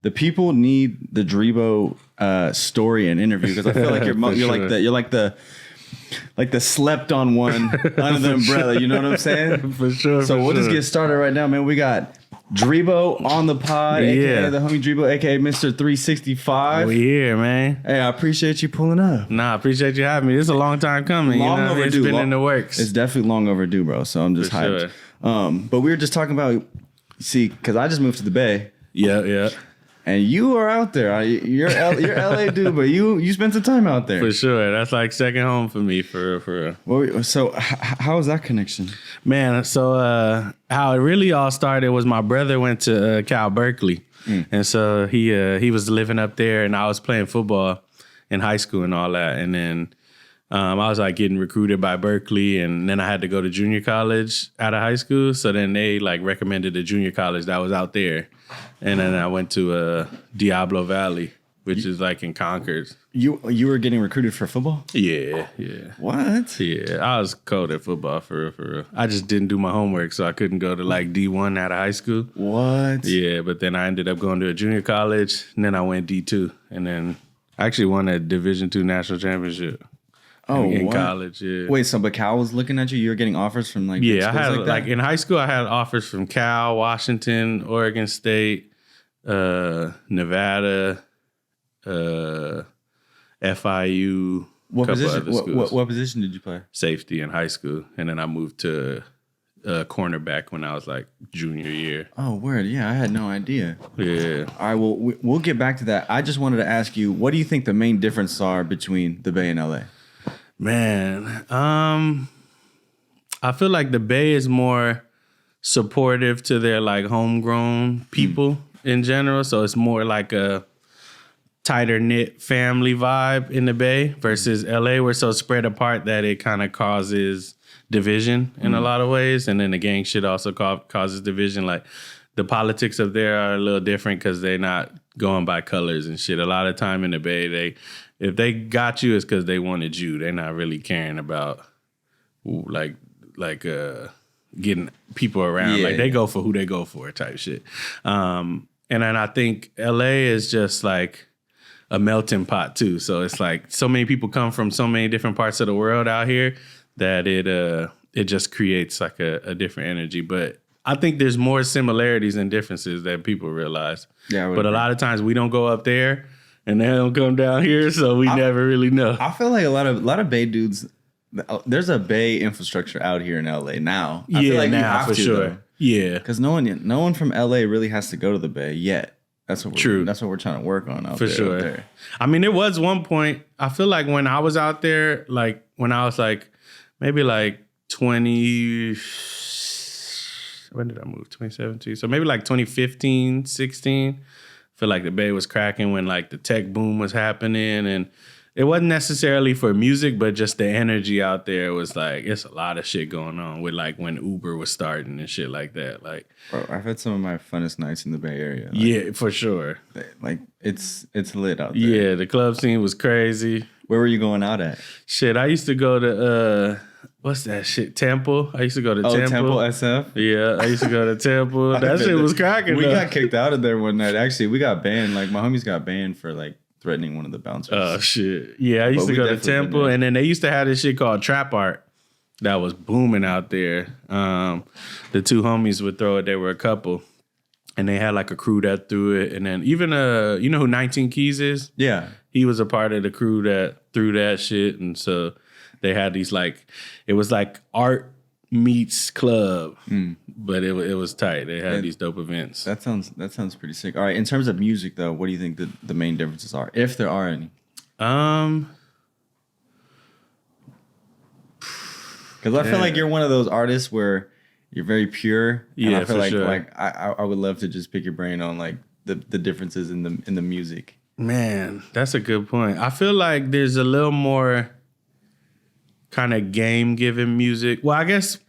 The people need the Dreebo story and interview because I feel like you're like the slept on one under the umbrella. You know what I'm saying? For sure. So we'll just get started right now, man. We got Dreebo on the pod, aka the homie Dreebo, aka Mr. 365. We here, man. Hey, I appreciate you pulling up. Nah, I appreciate you having me. This is a long time coming. Long overdue. It's been in the works. It's definitely long overdue, bro. So I'm just hyped. Sure. But we were just talking about, because I just moved to the Bay. Yeah. And you are out there. You're LA dude, but you spent some time out there. For sure. That's like second home for me, for real. Well, so how was that connection? Man, so how it really all started was my brother went to Cal Berkeley. And so he was living up there, and I was playing football in high school and all that. And then I was like getting recruited by Berkeley, and then I had to go to junior college out of high school. So then they like recommended a junior college that was out there. And then I went to Diablo Valley, which is like in Concord. You were getting recruited for football? Yeah. What? Yeah, I was cold at football for real. I just didn't do my homework, so I couldn't go to like D1 out of high school. What? Yeah, but then I ended up going to a junior college, and then I went D2, and then I actually won a Division II national championship. In college, yeah. Wait, so but Cal was looking at you? You were getting offers from like I had like in high school I had offers from Cal, Washington, Oregon State, Nevada, FIU. What position did you play? Safety in high school, and then I moved to cornerback when I was like junior year. Oh, word. Yeah, I had no idea. Yeah. All right, well, we'll get back to that. I just wanted to ask you, what do you think the main differences are between the Bay and LA? Man, I feel like the Bay is more supportive to their like homegrown people in general. So it's more like a tighter knit family vibe in the Bay versus LA. We're so spread apart that it kind of causes division in a lot of ways. And then the gang shit also causes division. Like the politics of there are a little different because they're not going by colors and shit. A lot of time in the Bay, if they got you, it's because they wanted you. They're not really caring about like getting people around. Yeah. Like they go for who they go for type shit. And then I think LA is just like a melting pot too. So it's like so many people come from so many different parts of the world out here that it just creates like a different energy. But I think there's more similarities and differences than people realize. Yeah, but a lot of times we don't go up there and they don't come down here, so we never really know. I feel like a lot of Bay dudes. There's a Bay infrastructure out here in LA now. I feel like now you have for to, sure. Though. Yeah, because no one from LA really has to go to the Bay yet. That's what we're trying to work on out for there. Sure. There. I mean, there was one point. I feel like when I was out there, like when I was like maybe like 20. When did I move? 2017. So maybe like 2015, 16. I feel like the Bay was cracking when like the tech boom was happening, and it wasn't necessarily for music, but just the energy out there was like, it's a lot of shit going on with like when Uber was starting and shit like that. Like, bro, I've had some of my funnest nights in the Bay Area. Like, yeah, for sure. Like it's lit out there. Yeah, the club scene was crazy. Where were you going out at? Shit, I used to go to what's that shit? Temple. I used to go to Temple. Temple SF? Yeah, I used to go to Temple. That shit was cracking. We got kicked out of there one night. Actually, we got banned. Like, my homies got banned for, like, threatening one of the bouncers. Oh, shit. Yeah, I used to go to Temple. And then they used to have this shit called Trap Art that was booming out there. The two homies would throw it. They were a couple. And they had, like, a crew that threw it. And then even, you know who 19 Keys is? Yeah. He was a part of the crew that threw that shit. And so they had these like, it was like art meets club, but it was tight. They had these dope events. That sounds pretty sick. All right, in terms of music though, what do you think the main differences are, if there are any? Because I feel like you're one of those artists where you're very pure. And I feel like I would love to just pick your brain on like the differences in the music. Man, that's a good point. I feel like there's a little more kind of game-giving music. Well, I guess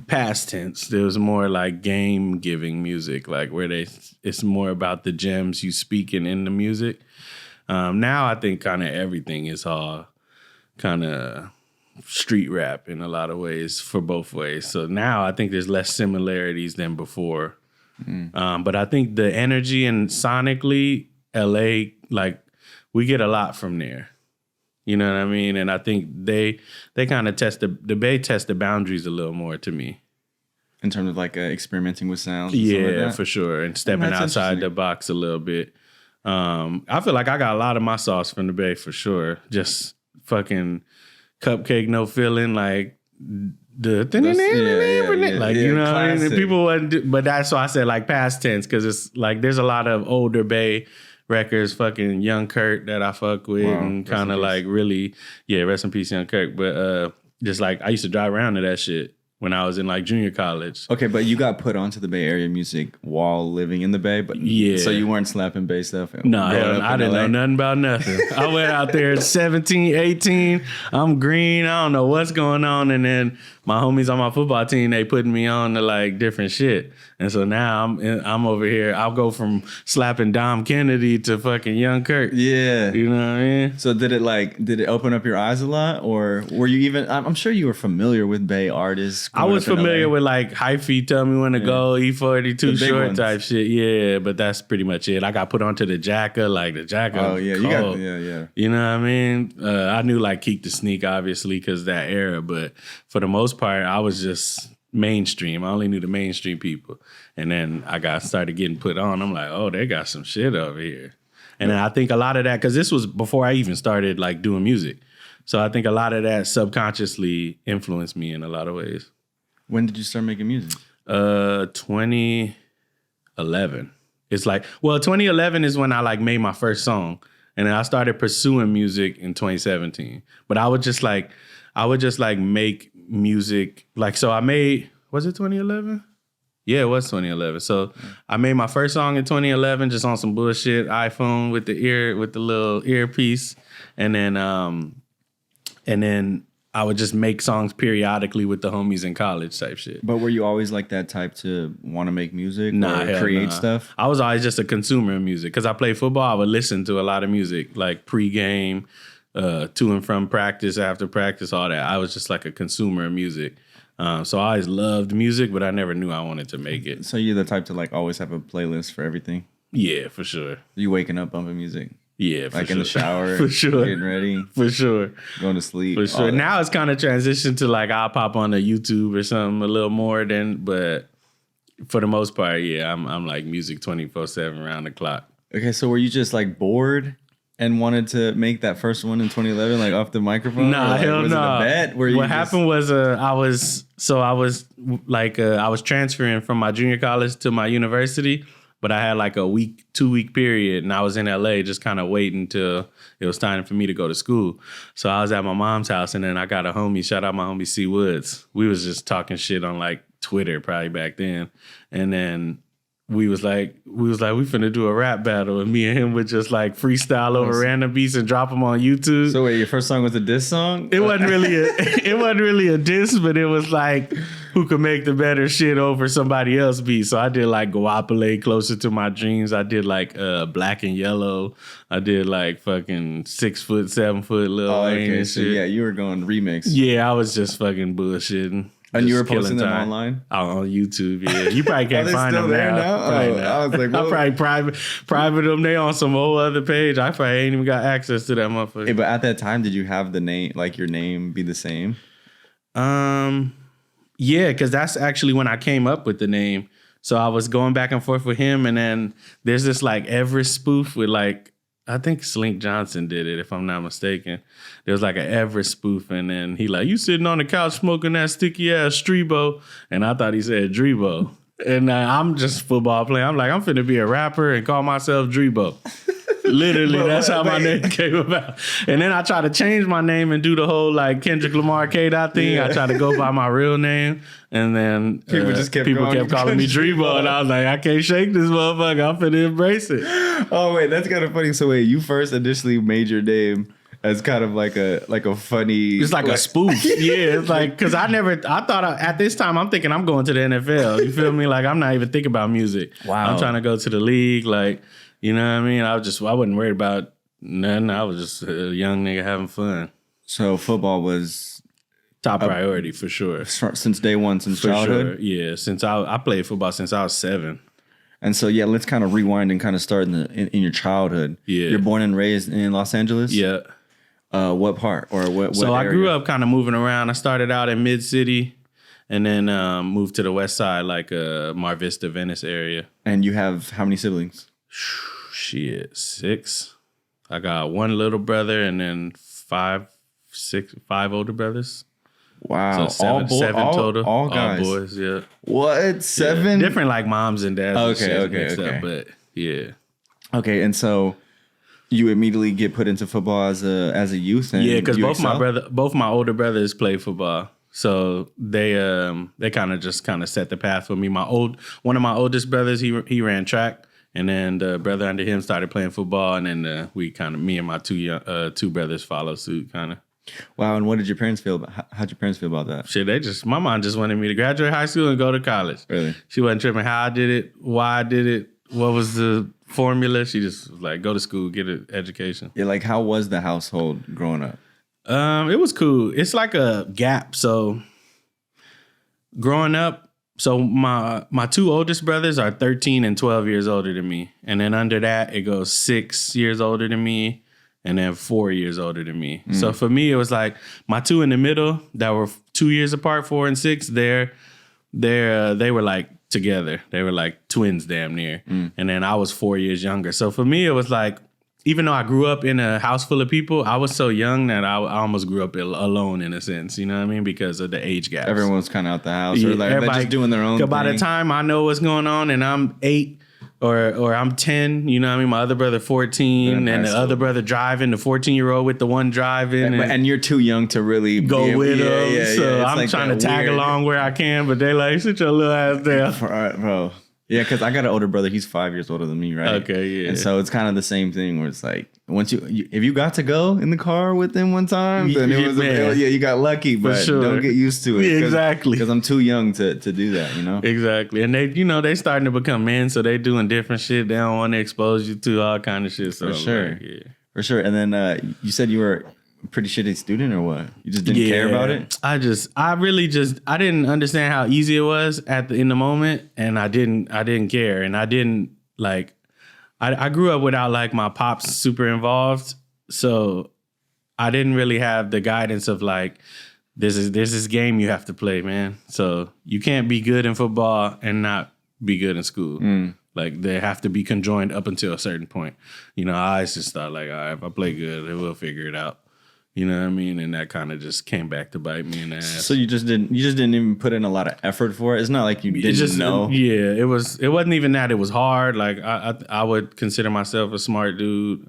past tense, there was more like game-giving music, like where it's more about the gems you speaking in the music. Now I think kind of everything is all kind of street rap in a lot of ways for both ways. So now I think there's less similarities than before But I think the energy and sonically, LA, like we get a lot from there. You know what I mean? And I think they kind of the Bay test the boundaries a little more to me. In terms of like experimenting with sounds? Yeah, for sure. And stepping outside the box a little bit. I feel like I got a lot of my sauce from the Bay for sure. Just fucking cupcake, no filling, like you know what I mean? People wouldn't but that's why I said like past tense, because it's like there's a lot of older Bay records, fucking Young Kurt that I fuck with, and kind of like really, rest in peace, Young Kurt. But just like I used to drive around to that shit when I was in like junior college. Okay, but you got put onto the Bay Area music while living in the Bay, but so you weren't slapping Bay stuff? No, I didn't know nothing about nothing. I went out there at 17, 18. I'm green. I don't know what's going on. And then my homies on my football team, they putting me on to like different shit. And so now I'm over here. I'll go from slapping Dom Kennedy to fucking Young Kurt. Yeah. You know what I mean? So did it open up your eyes a lot? Or were you even, I'm sure you were familiar with Bay artists. I was familiar with like Hyphy, Tell Me When to Go, E42 Short ones. Type shit. Yeah, but that's pretty much it. I got put onto the Jacka, like the Jacka. Oh yeah, cold. you got yeah. You know what I mean? I knew like Keek the Sneak, obviously, because that era. But for the most part, I was just mainstream. I only knew the mainstream people. And then I started getting put on. I'm like, oh, they got some shit over here. And then I think a lot of that, because this was before I even started like doing music. So I think a lot of that subconsciously influenced me in a lot of ways. When did you start making music? 2011. It's like, 2011 is when I like made my first song. And then I started pursuing music in 2017. But I would just like make music. Like, so I made, was it 2011? Yeah, it was 2011. So I made my first song in 2011 just on some bullshit iPhone with the little earpiece. And then I would just make songs periodically with the homies in college type shit. But were you always like that type to want to make music or create stuff? I was always just a consumer of music. Because I played football, I would listen to a lot of music, like pregame, to and from practice, after practice, all that. I was just like a consumer of music. So I always loved music, but I never knew I wanted to make it. So you're the type to like always have a playlist for everything? Yeah, for sure. You waking up bumping music? Yeah, for like sure. In the shower, for sure, getting ready, for sure, going to sleep, for sure. Now it's kind of transitioned to like I'll pop on a YouTube or something a little more but for the most part, yeah, I'm like music 24/7 around the clock. Okay, so were you just like bored and wanted to make that first one in 2011, like off the microphone? Nah, hell no. Was it a bet? What happened was I was transferring from my junior college to my university. But I had like a 2-week period, and I was in LA just kind of waiting till it was time for me to go to school. So I was at my mom's house, and then I got a homie, shout out my homie C Woods. We was just talking shit on like Twitter probably back then. And then we finna do a rap battle, and me and him would just like freestyle over random beats and drop them on YouTube. So wait, your first song was a diss song? It wasn't really a diss, but it was like who could make the better shit over somebody else's beat. So I did like Guapole, Closer to My Dreams. I did like Black and Yellow. I did like fucking 6 foot, 7 foot Lil Wayne and so shit. Yeah, you were going remix. Yeah, I was just fucking bullshitting. And you were posting them online? On YouTube, yeah. You probably can't find them now. I was like, I probably private them. They on some whole other page. I probably ain't even got access to that motherfucker. Hey, but at that time, did you have the name, like your name be the same? Yeah, because that's actually when I came up with the name. So I was going back and forth with him, and then there's this like Everest spoof with like, I think Slink Johnson did it, if I'm not mistaken. There was like an Everest spoof, and then he like, you sitting on the couch smoking that sticky ass Dreebo, and I thought he said Dreebo. And I'm just football playing. I'm like, I'm finna be a rapper and call myself Dreebo. Literally, that's how my name came about. And then I tried to change my name and do the whole like Kendrick Lamar K-Dot thing. I tried to go by my real name, and then people kept calling me Dreebo, and I was like, I can't shake this motherfucker. I'm finna embrace it. Oh wait, that's kind of funny. So wait, you first initially made your name as kind of like a funny. It's like a spoof. Yeah, it's like because I thought at this time I'm thinking I'm going to the NFL. You feel me? Like I'm not even thinking about music. Wow. I'm trying to go to the league. Like, you know what I mean? I wasn't worried about nothing. I was just a young nigga having fun. So football was top priority for sure. Since day one, since childhood? Sure. Yeah, since I played football since I was 7. And so, yeah, let's kind of rewind and kind of start in your childhood. Yeah. You're born and raised in Los Angeles? Yeah. What part or what So area? I grew up kind of moving around. I started out in Mid-City and then moved to the west side, like Mar Vista, Venice area. And you have how many siblings? Shit, 6. I got 1 little brother and then 5 older brothers. Wow. So 7 total. All guys. All boys, yeah. What? 7? Yeah. Different like moms and dads. Okay. But yeah. Okay, and so you immediately get put into football as a youth, and because both my older brothers played football, so they kind of set the path for me. One of my oldest brothers, he ran track, and then the brother under him started playing football, and then me and my two brothers followed suit, kind of. Wow, and what did your parents feel about? How'd your parents feel about that? Shit, my mom just wanted me to graduate high school and go to college. Really? She wasn't tripping how I did it, why I did it, what was the formula. She just was like, go to school, get an education. Yeah, like how was the household growing up? It was cool. It's like a gap. So growing up, my 2 oldest brothers are 13 and 12 years older than me. And then under that, it goes 6 years older than me. And then 4 years older than me. So for me, it was like my 2 in the middle that were 2 years apart, 4 and 6. They were like together. They were like twins, damn near. And then I was 4 years younger. So for me, it was like, even though I grew up in a house full of people, I was so young that I almost grew up alone in a sense. You know what I mean? Because of the age gap. Everyone was kind of out the house, or like they're just doing their own thing. By the time I know what's going on, and I'm 8. Or I'm 10, you know what I mean? My other brother 14, and the other brother driving, the 14-year-old with the one driving. And you're too young to really go with them. Yeah, so I'm like trying to tag along where I can, but they like, sit your little ass down. All right, bro. Yeah, because I got an older brother. He's 5 years older than me, right? Okay, yeah. And so it's kind of the same thing where it's like, once if you got to go in the car with him one time, then you got lucky, but don't get used to it. Yeah, exactly. Because I'm too young to do that, you know? Exactly. And they starting to become men, so they doing different shit. They don't want to expose you to all kind of shit. So for sure. For sure. And then you said you were a pretty shitty student or what? You just didn't care about it? I didn't understand how easy it was in the moment, and I didn't care. And I didn't like, I grew up without like my pops super involved. So I didn't really have the guidance of like, there's this game you have to play, man. So you can't be good in football and not be good in school. Like they have to be conjoined up until a certain point. You know, I just thought like, all right, if I play good, we'll figure it out. You know what I mean? And that kind of just came back to bite me in the ass. So you just didn't even put in a lot of effort for it? It's not like you didn't know. Yeah, it wasn't even that. It was hard. Like I would consider myself a smart dude.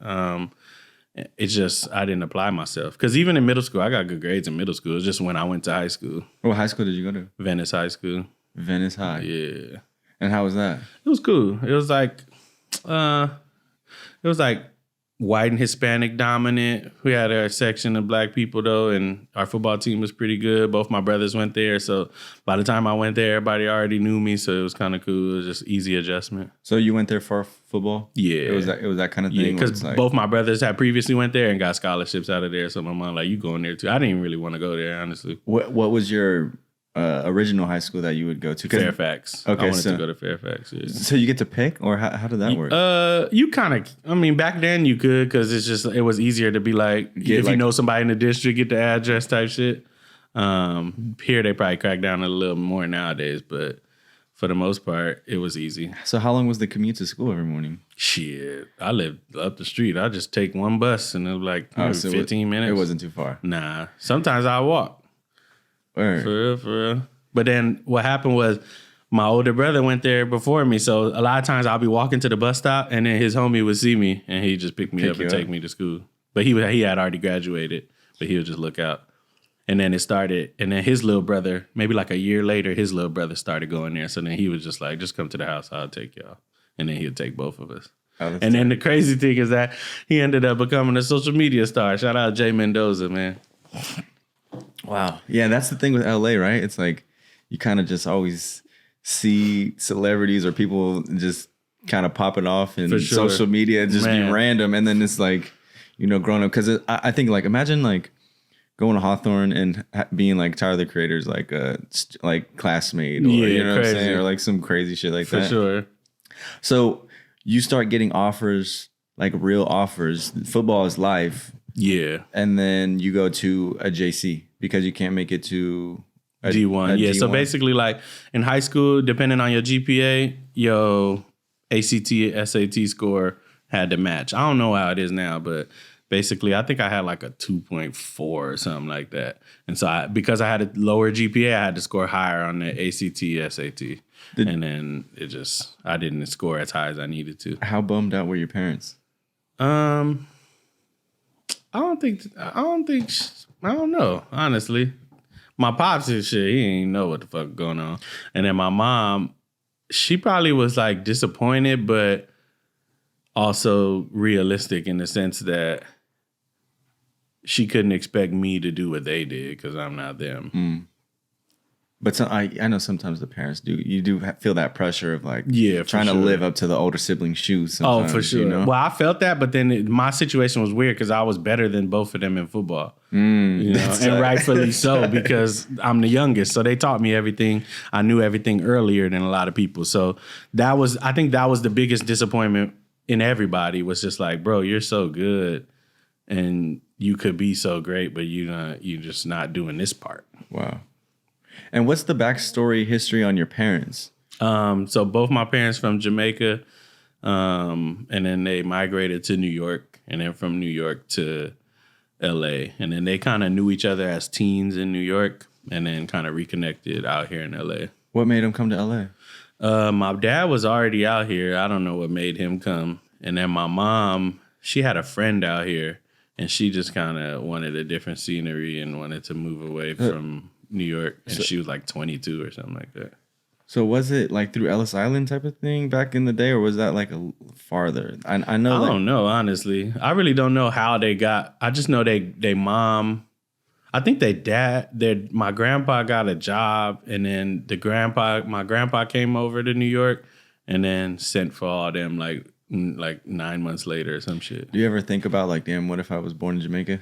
It's just I didn't apply myself. Because even in middle school, I got good grades in middle school. It's just when I went to high school. What high school did you go to? Venice High School. Venice High? Yeah. And how was that? It was cool. It was like white and Hispanic dominant. We had a section of black people though, and our football team was pretty good. Both my brothers went there, so by the time I went there, everybody already knew me, so it was kind of cool. It was just easy adjustment. So you went there for football? Yeah, it was that kind of thing. Yeah, because both my brothers had previously went there and got scholarships out of there. So my mom like, you going there too? I didn't even really want to go there, honestly. What was your original high school that you would go to? Fairfax. Okay, I wanted to go to Fairfax. Yeah. So you get to pick, or how did that work? You kind of. I mean, back then you could, because it was easier to be like, if you know somebody in the district, get the address type shit. Here they probably crack down a little more nowadays, but for the most part, it was easy. So how long was the commute to school every morning? Shit, I lived up the street. I just take one bus, and it was like 15 minutes. It wasn't too far. Nah, sometimes I walk. Word. For real. But then what happened was my older brother went there before me. So a lot of times I'll be walking to the bus stop and then his homie would see me and he'd just pick me up and take me to school. But he had already graduated, but he would just look out. And then it started, and then his little brother, maybe like a year later, his little brother started going there. So then he was just like, just come to the house, I'll take y'all. And then he would take both of us. And then the crazy thing is that he ended up becoming a social media star. Shout out Jay Mendoza, man. Wow. Yeah, that's the thing with LA, right? It's like you kind of just always see celebrities or people just kind of popping off in social media, just be random. And then it's like, you know, growing up. Because I think like, imagine like going to Hawthorne and being like Tyler the Creator's like classmate, or you know what I'm saying, or like some crazy shit like that. For sure. So you start getting offers, like real offers. Football is life. Yeah. And then you go to a JC because you can't make it to a D1. Yeah. D1. So basically, like in high school, depending on your GPA, your ACT, SAT score had to match. I don't know how it is now, but basically, I think I had like a 2.4 or something like that. And so because I had a lower GPA, I had to score higher on the ACT, SAT. And then I didn't score as high as I needed to. How bummed out were your parents? I don't know, honestly. My pops and shit, he ain't know what the fuck going on. And then my mom, she probably was like disappointed, but also realistic in the sense that she couldn't expect me to do what they did because I'm not them. Mm. But I know sometimes the parents do. You do feel that pressure of like trying to live up to the older sibling's shoes. Oh, for sure. You know? Well, I felt that, but then my situation was weird because I was better than both of them in football. You know, and rightfully so because I'm the youngest. So they taught me everything. I knew everything earlier than a lot of people. So I think that was the biggest disappointment in everybody was just like, bro, you're so good and you could be so great, but you're just not doing this part. Wow. And what's the backstory history on your parents? So both my parents from Jamaica, and then they migrated to New York, and then from New York to LA. And then they kind of knew each other as teens in New York, and then kind of reconnected out here in LA. What made them come to LA? My dad was already out here. I don't know what made him come. And then my mom, she had a friend out here, and she just kind of wanted a different scenery and wanted to move away from New York, and she was like 22 or something like that. So was it like through Ellis Island type of thing back in the day, or was that like a farther? I know. I don't know, honestly. I really don't know how they got. I just know they mom. I think my grandpa got a job, and then my grandpa came over to New York, and then sent for all them like 9 months later or some shit. Do you ever think about like, damn, what if I was born in Jamaica?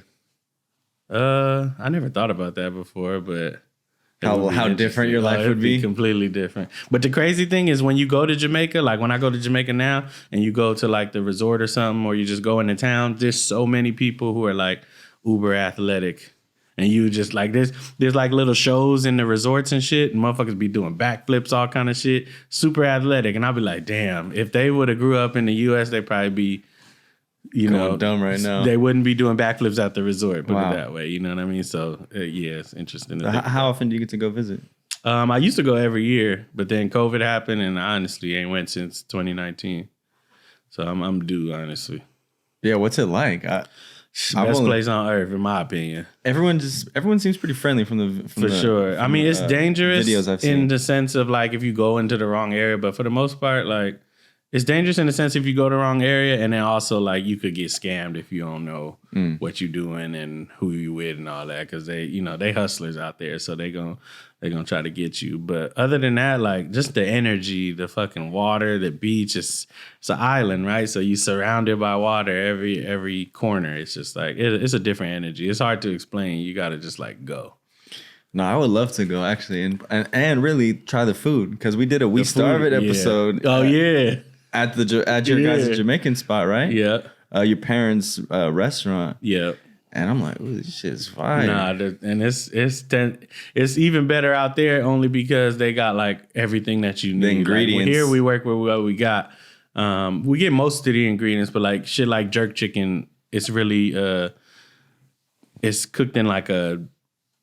I never thought about that before, but how different your life would be? Completely different. But the crazy thing is when you go to Jamaica, like when I go to Jamaica now and you go to like the resort or something, or you just go into town, there's so many people who are like uber athletic. And you just like, there's like little shows in the resorts and shit, and motherfuckers be doing backflips, all kind of shit, super athletic. And I'll be like, damn, if they would have grew up in the U.S., they'd probably be, going dumb right now. They wouldn't be doing backflips at the resort, put it that way. You know what I mean? So, yeah, it's interesting. How often do you get to go visit? I used to go every year, but then COVID happened, and I honestly ain't went since 2019. So I'm due, honestly. Yeah, what's it like? Best place on earth, in my opinion. Everyone seems pretty friendly from sure. I mean, it's dangerous videos I've seen. In the sense of like if you go into the wrong area, but for the most part, like it's dangerous in the sense if you go to the wrong area, and then also like you could get scammed if you don't know what you're doing and who you with and all that, because they hustlers out there, so they're gonna try to get you. But other than that, like just the energy, the fucking water, the beach, it's an island, right? So you surrounded by water every corner. It's just like it's a different energy. It's hard to explain. You got to just like go. No, I would love to go actually, and really try the food, because we did a We Starve It episode. Oh yeah. At your guys' Jamaican spot, right? Yeah. Your parents' restaurant. Yeah. And I'm like, ooh, this shit's fire. Nah, and it's even better out there only because they got like everything that you need. The ingredients. Like, here we work with what we got. We get most of the ingredients, but like shit like jerk chicken, it's really it's cooked in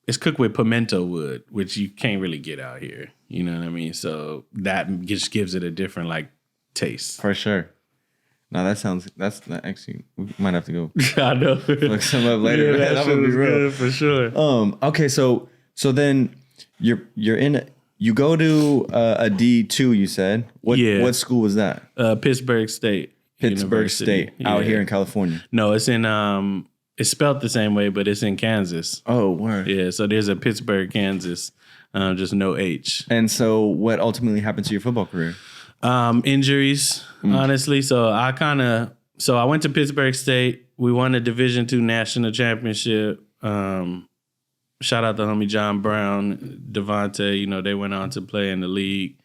it's cooked with pimento wood, which you can't really get out here. You know what I mean? So that just gives it a different like taste. For sure. No, that's actually, we might have to go. I know. Look some up later. Yeah, that shit was good for sure. Okay, so then you go to a D2, you said. What school was that? Pittsburg State. Pittsburg State, out here in California. No, it's in it's spelled the same way, but it's in Kansas. Oh, word. Yeah, so there's a Pittsburg, Kansas, just no H. And so what ultimately happened to your football career? Injuries, honestly. So I went to Pittsburg State. We won a Division II national championship. Shout out to homie John Brown, Devontae. They went on to play in the league.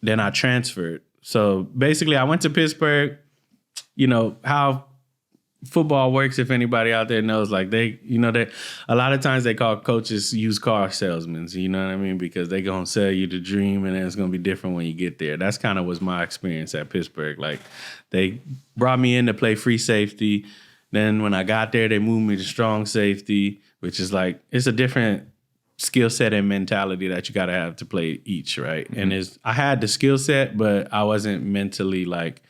then I transferred. So basically, I went to Pittsburgh. You know how football works, if anybody out there knows, like they a lot of times they call coaches used car salesmen, you know what I mean? Because they gonna sell you the dream and then it's gonna be different when you get there. That's kind of was my experience at Pittsburgh. Like they brought me in to play free safety. Then when I got there, they moved me to strong safety, which is like, it's a different skill set and mentality that you gotta have to play each, right? Mm-hmm. And I had the skill set, but I wasn't mentally like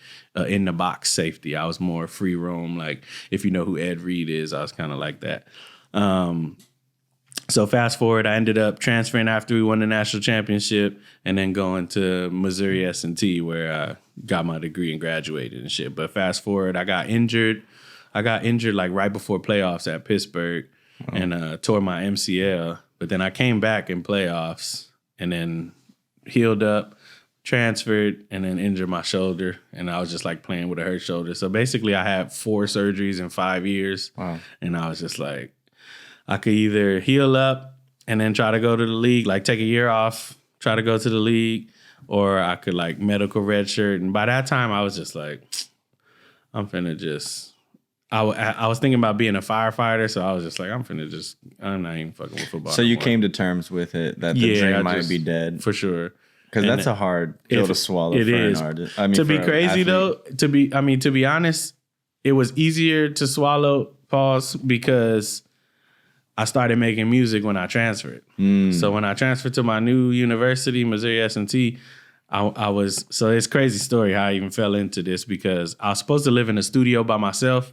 in the box safety. I was more free roam. Like if you know who Ed Reed is, I was kind of like that. So fast forward, I ended up transferring after we won the national championship and then going to Missouri S&T where I got my degree and graduated and shit. But fast forward, I got injured like right before playoffs at Pittsburgh and tore my MCL. But then I came back in playoffs and then healed up, transferred, and then injured my shoulder. And I was just like playing with a hurt shoulder. So basically I had 4 surgeries in 5 years. Wow. And I was just like, I could either heal up and then try to go to the league, like take a year off, try to go to the league, or I could like medical redshirt. And by that time I was just like, I'm finna just, I was thinking about being a firefighter. So I was just like, I'm not even fucking with football. So you came to terms with it, that the dream might be dead. For sure. Because that's a hard pill to swallow for an artist. I mean, to be crazy though, to be honest, it was easier to swallow, pause, because I started making music when I transferred. So when I transferred to my new university, Missouri S&T, so it's a crazy story how I even fell into this, because I was supposed to live in a studio by myself,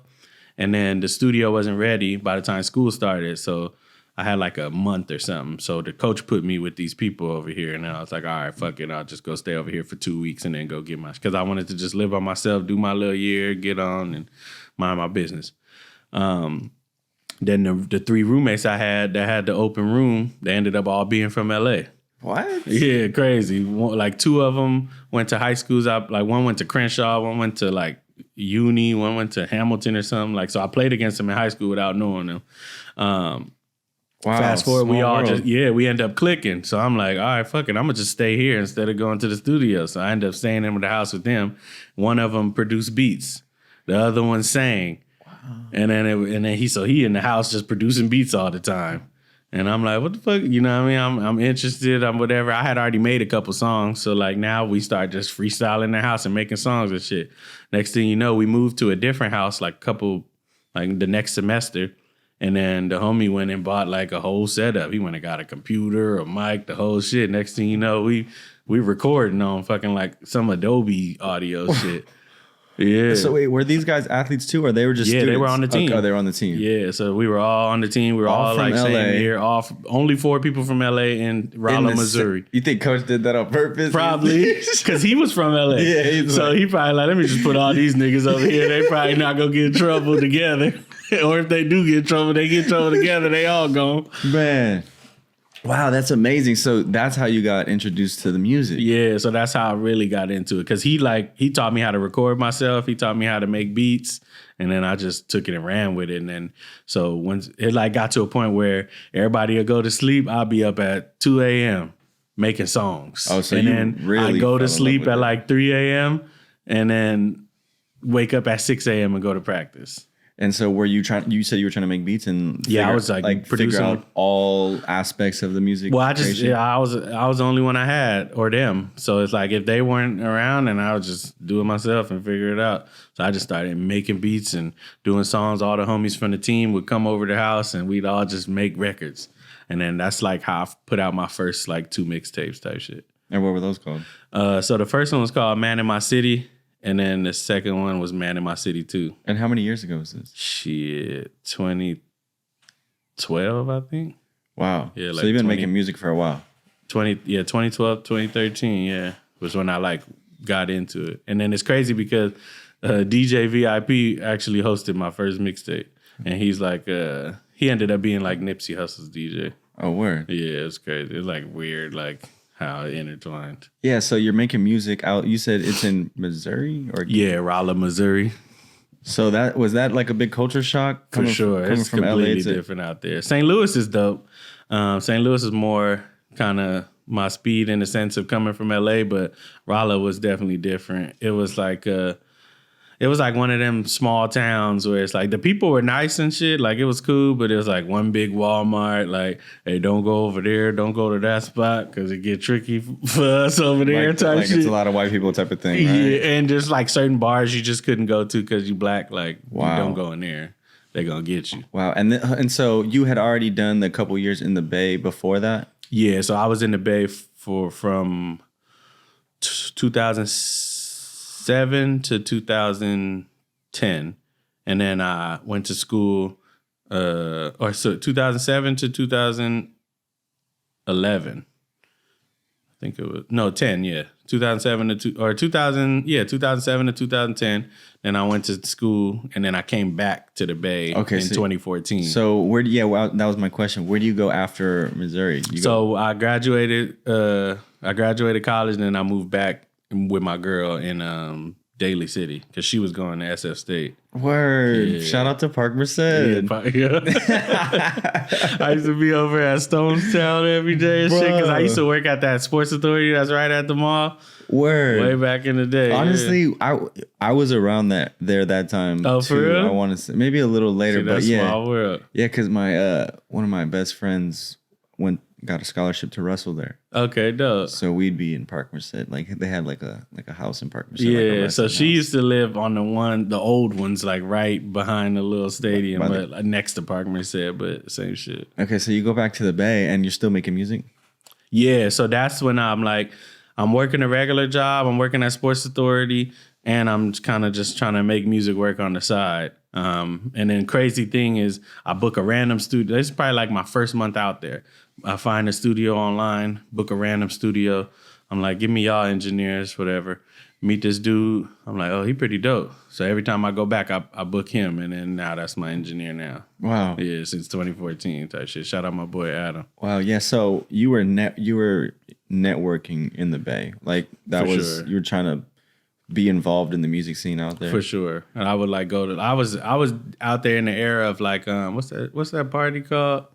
and then the studio wasn't ready by the time school started. So I had like a month or something. So the coach put me with these people over here. And then I was like, all right, fuck it. I'll just go stay over here for 2 weeks and then go get because I wanted to just live by myself, do my little year, get on and mind my business. Then the 3 roommates I had that had the open room, they ended up all being from LA. What? Yeah, crazy. Like 2 of them went to high schools. Like one went to Crenshaw, one went to like uni, one went to Hamilton or something. Like, so I played against them in high school without knowing them. Wow, fast forward, we end up clicking. So I'm like, all right, fuck it. I'm going to just stay here instead of going to the studio. So I ended up staying in the house with them. One of them produced beats. The other one sang. Wow. And then he in the house just producing beats all the time. And I'm like, what the fuck? You know what I mean? I'm interested. I'm whatever. I had already made a couple songs. So like now we start just freestyling in the house and making songs and shit. Next thing you know, we moved to a different house like the next semester. And then the homie went and bought like a whole setup. He went and got a computer, a mic, the whole shit. Next thing you know, we recording on fucking like some Adobe audio shit. Yeah. So wait, were these guys athletes too, or they were just students? They were on the team. Oh, they were on the team. Yeah, so we were all on the team. We were all like same year. Only 4 people from LA and Rolla, Missouri. You think Coach did that on purpose? Probably, because he was from LA. Yeah, so he probably like, let me just put all these niggas over here. They probably not gonna get in trouble together. Or if they do get in trouble, they get in trouble together. They all gone. Man. Wow, that's amazing. So that's how you got introduced to the music. Yeah, so that's how I really got into it. Because he taught me how to record myself. He taught me how to make beats. And then I just took it and ran with it. And then so once it like got to a point where everybody would go to sleep, I'll be up at 2 a.m. making songs. Oh, so and then really I go to sleep at like 3 a.m. and then wake up at 6 a.m. and go to practice. And so were you trying, you said you were trying to make beats and I was like figure out all aspects of the music. Well, I was the only one I had or them. So it's like if they weren't around, and I would just do it myself and figure it out. So I just started making beats and doing songs. All the homies from the team would come over to the house and we'd all just make records. And then that's like how I put out my first like 2 mixtapes type shit. And what were those called? So the first one was called Man in My City. And then the second one was Man in My City 2. And how many years ago was this? Shit, 2012, I think. Wow. Yeah, like so you've been making music for a while. 2012, 2013, yeah, was when I like got into it. And then it's crazy because DJ VIP actually hosted my first mixtape. And he's like, he ended up being like Nipsey Hussle's DJ. Oh, word. Yeah, it's crazy. It's like weird, like how it intertwined. Yeah, so you're making music out. You said it's in Missouri, or Rolla, Missouri. So was that like a big culture shock? For sure, it's completely different out there. St. Louis is dope. St. Louis is more kind of my speed in the sense of coming from LA, but Rolla was definitely different. It was like one of them small towns where it's like the people were nice and shit. Like it was cool, but it was like one big Walmart. Like, hey, don't go over there. Don't go to that spot because it get tricky for us over there. Like shit. It's a lot of white people type of thing, right? Yeah, and just like certain bars you just couldn't go to because you black. Like, you don't go in there. They're going to get you. Wow. And so you had already done the couple years in the Bay before that? Yeah, so I was in the Bay from 2007 to 2010, and then I went to school, 2007 to 2011. I think it was 10, yeah, 2007 to 2007 to 2010. Then I went to school, and then I came back to the Bay in 2014. So that was my question. Where do you go after Missouri? I graduated. I graduated college, and then I moved back with my girl in Daly City because she was going to SF State. Word! Yeah. Shout out to Park Merced. Yeah. I used to be over at Stonestown every day and shit because I used to work at that Sports Authority that's right at the mall. Word! Way back in the day. Honestly, I was around there that time. Oh, too. For real? I want to say maybe a little later, but yeah, small world. Yeah, because my one of my best friends got a scholarship to Russell there. Okay, dope. So we'd be in Park Merced. Like they had like a house in Park Merced. Yeah, like so she used to live on the old ones, like right behind the little stadium, but next to Park Merced, but same shit. Okay, so you go back to the Bay and you're still making music? Yeah, so that's when I'm working a regular job, I'm working at Sports Authority, and I'm kind of just trying to make music work on the side. And then crazy thing is I book a random studio. This is probably like my first month out there. I find a studio online, book a random studio. I'm like, give me y'all engineers, whatever. Meet this dude. I'm like, oh, he pretty dope. So every time I go back, I book him. And then now that's my engineer now. Wow. Yeah, since 2014 type shit. Shout out my boy Adam. Wow, yeah. So you were networking in the Bay. Like that was, sure. You were trying to be involved in the music scene out there. For sure. And I would like I was out there in the era of like, what's that party called?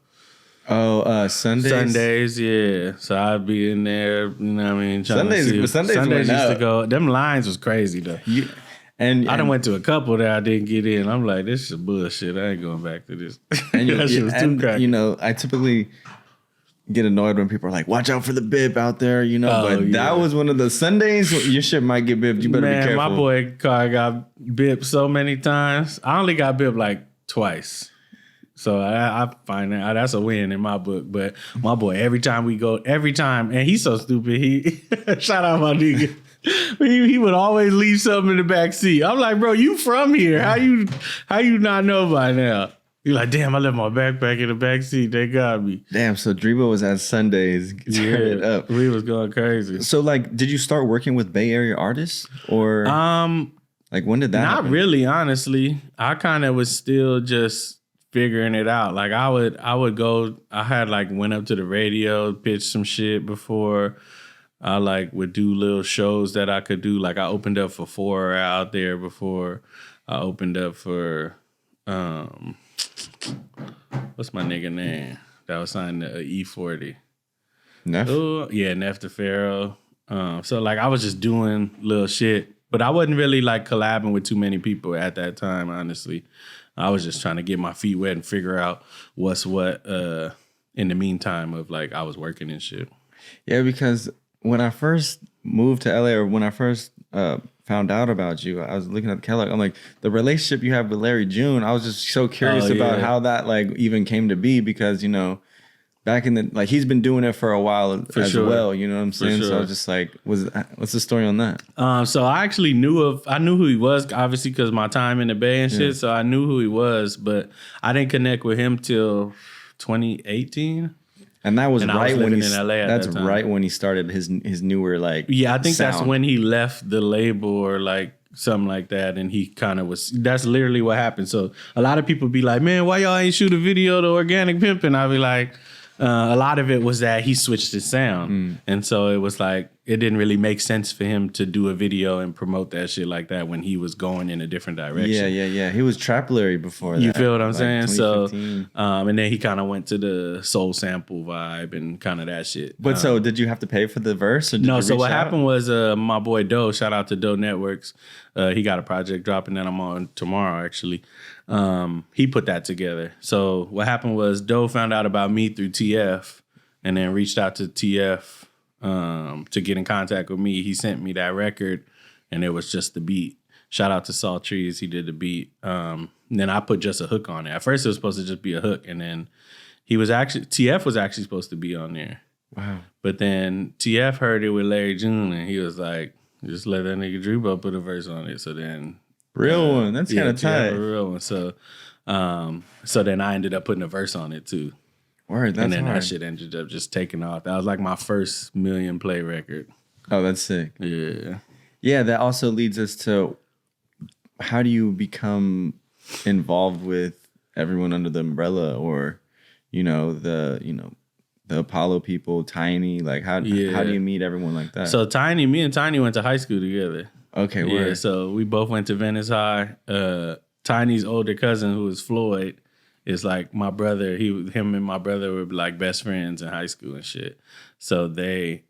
Oh, Sundays? Sundays, yeah. So I'd be in there, you know what I mean? Sundays used to go. Them lines was crazy, though. And I done went to a couple that I didn't get in. I'm like, this is bullshit. I ain't going back to this. And that shit was too crazy. You know, I typically get annoyed when people are like, watch out for the bib out there, you know. But that was one of the Sundays. Your shit might get bibbed. You better be careful. My boy car got bibbed so many times. I only got bibbed like twice. So I find that's a win in my book. But my boy, every time, and he's so stupid. He shout out my nigga. He would always leave something in the back seat. I'm like, bro, you from here? How you not know by now? You're like, damn, I left my backpack in the back seat. They got me. Damn, so Dreebo was at Sundays. Turn it up. We was going crazy. So like, did you start working with Bay Area artists or like when did that happen? Not really, honestly. I kind of was still just figuring it out. Like I would go, I had like went up to the radio, pitched some shit before. I like would do little shows that I could do. Like I opened up for 4 out there before. I opened up for what's my nigga name that was signed to E40? Neff? Oh, yeah, Neff the Pharaoh. So like I was just doing little shit, but I wasn't really like collabing with too many people at that time, honestly. I was just trying to get my feet wet and figure out what's what in the meantime of like I was working and shit. Yeah, because when I first moved to LA or when I first found out about you, I was looking at the catalog. I'm like, the relationship you have with Larry June, I was just so curious about how that like even came to be because, you know, back in the, like he's been doing it for a while as well, you know what I'm saying? So I was just like, what's the story on that? So I actually knew who he was, obviously, because my time in the Bay and shit. Yeah. So I knew who he was, but I didn't connect with him till 2018. And that was right when in LA. That's right when he started his newer like. Yeah, I think sound. that's when he left the label or like something like that, and he kind of was. That's literally what happened. So a lot of people be like, "Man, why y'all ain't shoot a video to Organic Pimpin'?" I'd be like, a lot of it was that he switched his sound, and so it was like it didn't really make sense for him to do a video and promote that shit like that when he was going in a different direction. Yeah. He was Trap Larry before that. You feel what I'm saying? So, 2015. and then he kind of went to the soul sample vibe and kind of that shit. But so did you have to pay for the verse? Or did no, you so what out? happened was my boy Doe, shout out to Doe Networks. He got a project dropping that I'm on tomorrow, actually. He put that together. So what happened was Doe found out about me through TF and then reached out to TF to get in contact with me. He sent me that record and it was just the beat. Shout out to Salt Trees. He did the beat. Then I put just a hook on it. At first it was supposed to just be a hook. And then TF was actually supposed to be on there. Wow. But then TF heard it with Larry June and he was like, just let that nigga Dreebo put a verse on it. So then real one. That's kind of tight. A real one. So then I ended up putting a verse on it too. Word, that's and then hard. that shit ended up just taking off. That was like my first million play record. Oh, that's sick. Yeah. Yeah, that also leads us to how do you become involved with everyone under the umbrella, or the Apollo people, Tiny. Like how do you meet everyone like that? So me and Tiny went to high school together. Okay, yeah. word. So we both went to Venice High. Tiny's older cousin, who was Floyd, is like my brother. Him and my brother were like best friends in high school and shit. So they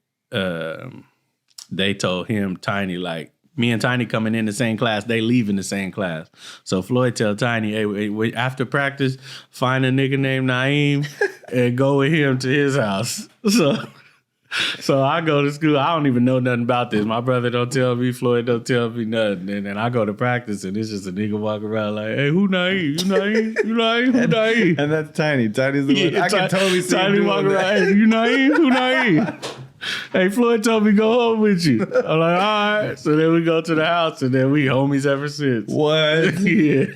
told him, Tiny, like, me and Tiny coming in the same class, they leave in the same class. So Floyd tell Tiny, hey, after practice, find a nigga named Naeem and go with him to his house. So I go to school. I don't even know nothing about this. My brother don't tell me. Floyd don't tell me nothing. And then I go to practice, and it's just a nigga walking around like, hey, who Naeem? You Naeem? You Naeem? Who Naeem? And that's Tiny. Tiny's the one. I can totally see Tiny him walking doing around, that. hey, you Naeem? Who Naeem? Hey, Floyd told me go home with you. I'm like, all right. So then we go to the house, and then we homies ever since. What? Yeah.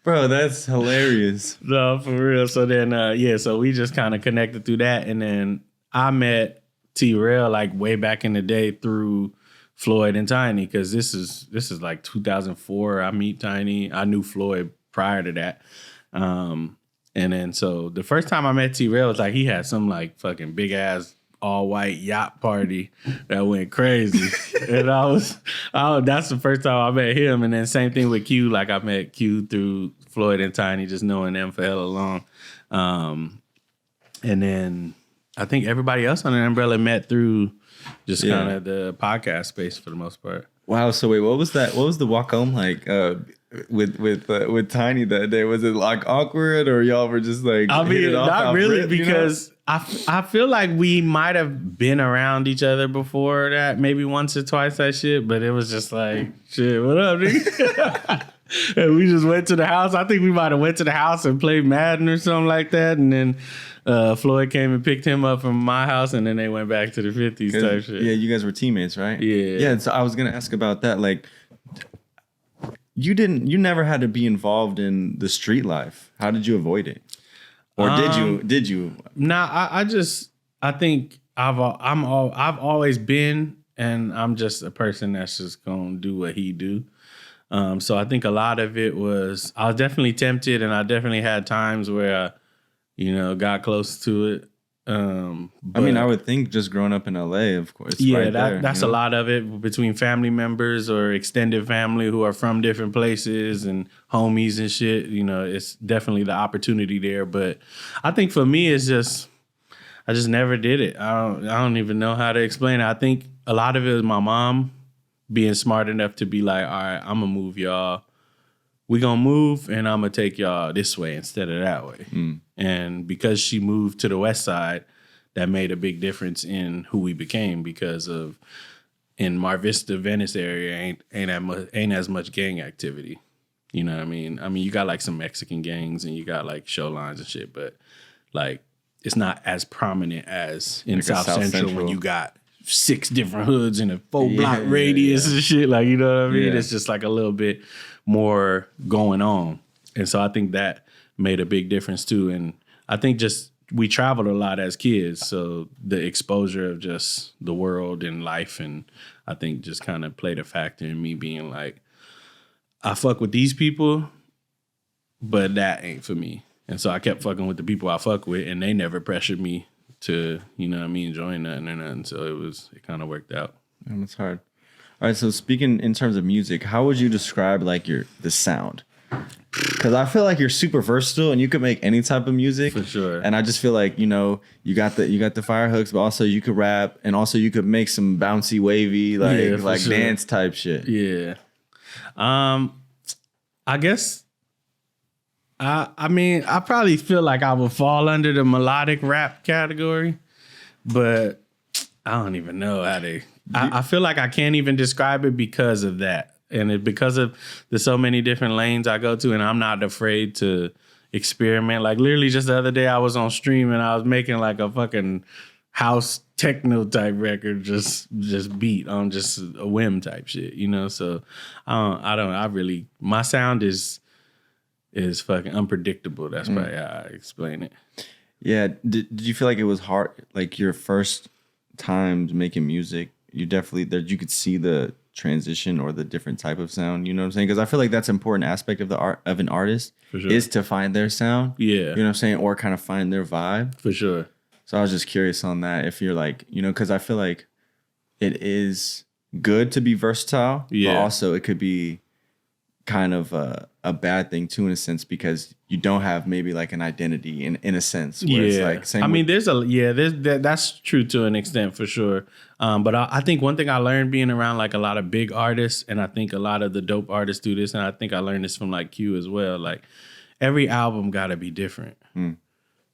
Bro, that's hilarious. No, for real. So then, so we just kind of connected through that. And then I met T-Rail like way back in the day through Floyd and Tiny, because this is like 2004. I meet Tiny. I knew Floyd prior to that. And then so the first time I met T-Rail was like he had some like fucking big ass all white yacht party that went crazy. And that's the first time I met him. And then same thing with Q. Like I met Q through Floyd and Tiny, just knowing them for hella long. And then I think everybody else on the umbrella met through just kind of the podcast space for the most part. Wow. So wait, what was that? What was the walk home like with Tiny that day? Was it like awkward, or y'all were just like? I mean, hit it off not really, rip, because I feel like we might have been around each other before that, maybe once or twice that shit, but it was just like, shit, what up, nigga? And we just went to the house. I think we might have went to the house and played Madden or something like that, and then Floyd came and picked him up from my house, and then they went back to the 50s type shit. Yeah, you guys were teammates, right? Yeah. Yeah, so I was gonna ask about that. Like, you never had to be involved in the street life. How did you avoid it? Or did you? Nah, I think I've always been, and I'm just a person that's just gonna do what he do. So I think a lot of it was, I was definitely tempted, and I definitely had times where I, got close to it. I mean, I would think just growing up in LA, of course. Yeah, right that's a lot of it between family members or extended family who are from different places and homies and shit. It's definitely the opportunity there. But I think for me, it's just, I just never did it. I don't even know how to explain it. I think a lot of it is my mom being smart enough to be like, all right, I'm gonna move y'all. We gonna move, and I'm gonna take y'all this way instead of that way. And because she moved to the West Side, that made a big difference in who we became, because of in Mar Vista, Venice area ain't as much gang activity. You know what I mean? I mean, you got like some Mexican gangs and you got like show lines and shit, but like it's not as prominent as in like South Central when you got 6 different hoods in a 4-block radius and shit. Like, you know what I mean? Yeah. It's just like a little bit more going on. And so I think that made a big difference too. And I think just we traveled a lot as kids. So the exposure of just the world and life, and I think just kind of played a factor in me being like, I fuck with these people, but that ain't for me. And so I kept fucking with the people I fuck with, and they never pressured me to, join nothing or nothing. So it kind of worked out. That's hard. All right, so speaking in terms of music, how would you describe like the sound? Because I feel like you're super versatile and you could make any type of music for sure. And I just feel like you got the fire hooks, but also you could rap and also you could make some bouncy, wavy like dance type shit. Yeah. I guess. I mean, I probably feel like I would fall under the melodic rap category, but I don't even know how to. I feel like I can't even describe it because of that. And because of the so many different lanes I go to, and I'm not afraid to experiment. Like literally just the other day I was on stream and I was making like a fucking house techno type record, just beat on just a whim type shit, So my sound is fucking unpredictable. That's probably how I explain it. Yeah. Did you feel like it was hard, like your first times making music? You definitely you could see the transition or the different type of sound, you know what I'm saying? Because I feel like that's an important aspect of the art of an artist is to find their sound. Yeah. You know what I'm saying? Or kind of find their vibe. For sure. So I was just curious on that. If you're like, because I feel like it is good to be versatile, but also it could be kind of a bad thing too, in a sense, because you don't have maybe like an identity in a sense. Where it's like same. I mean, that's true to an extent for sure. But I think one thing I learned being around like a lot of big artists, and I think a lot of the dope artists do this, and I think I learned this from like Q as well. Like every album got to be different.